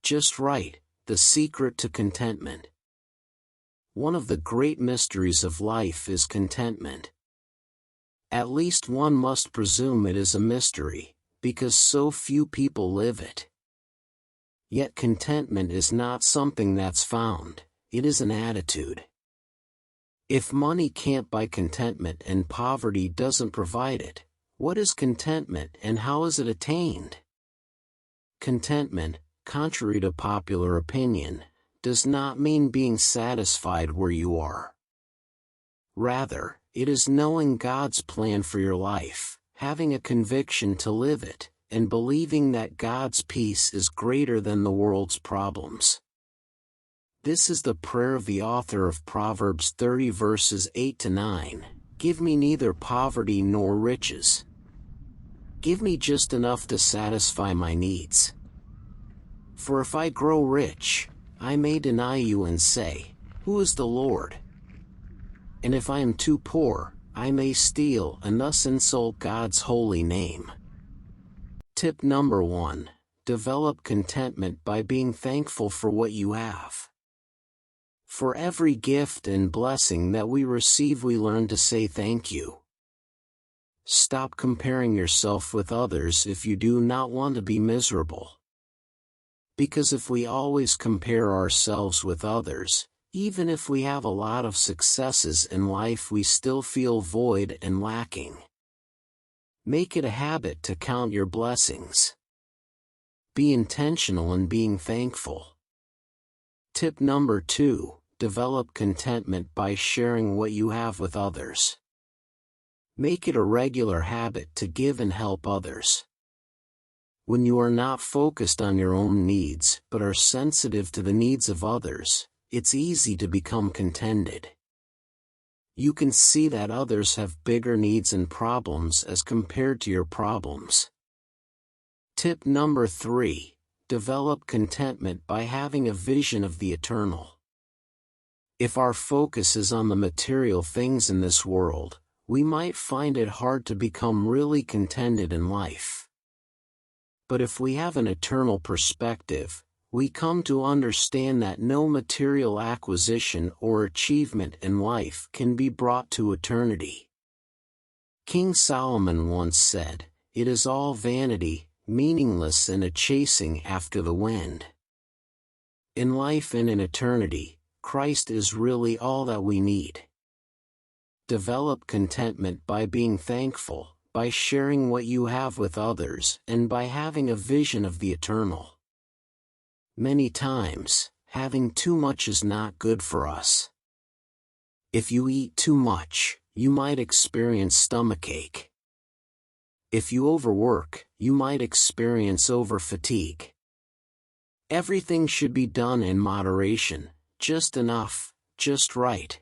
just right, the secret to contentment. One of the great mysteries of life is contentment. At least one must presume it is a mystery, because so few people live it. Yet contentment is not something that's found, it is an attitude. If money can't buy contentment and poverty doesn't provide it, what is contentment and how is it attained? Contentment, contrary to popular opinion, does not mean being satisfied where you are. Rather, it is knowing God's plan for your life, having a conviction to live it, and believing that God's peace is greater than the world's problems. This is the prayer of the author of Proverbs 30 verses 8 to 9, "Give me neither poverty nor riches. Give me just enough to satisfy my needs. For if I grow rich, I may deny you and say, 'Who is the Lord?' And if I am too poor, I may steal and thus insult God's holy name." Tip number 1. Develop contentment by being thankful for what you have. For every gift and blessing that we receive, we learn to say thank you. Stop comparing yourself with others if you do not want to be miserable. Because if we always compare ourselves with others, even if we have a lot of successes in life, we still feel void and lacking. Make it a habit to count your blessings. Be intentional in being thankful. Tip number 2. Develop contentment by sharing what you have with others. Make it a regular habit to give and help others. When you are not focused on your own needs but are sensitive to the needs of others, it's easy to become contented. You can see that others have bigger needs and problems as compared to your problems. Tip number 3. Develop contentment by having a vision of the eternal. If our focus is on the material things in this world, we might find it hard to become really contented in life. But if we have an eternal perspective, we come to understand that no material acquisition or achievement in life can be brought to eternity. King Solomon once said, "It is all vanity, meaningless and a chasing after the wind." In life and in eternity, Christ is really all that we need. Develop contentment by being thankful, by sharing what you have with others, and by having a vision of the eternal. Many times, having too much is not good for us. If you eat too much, you might experience stomachache. If you overwork, you might experience overfatigue. Everything should be done in moderation, just enough, just right.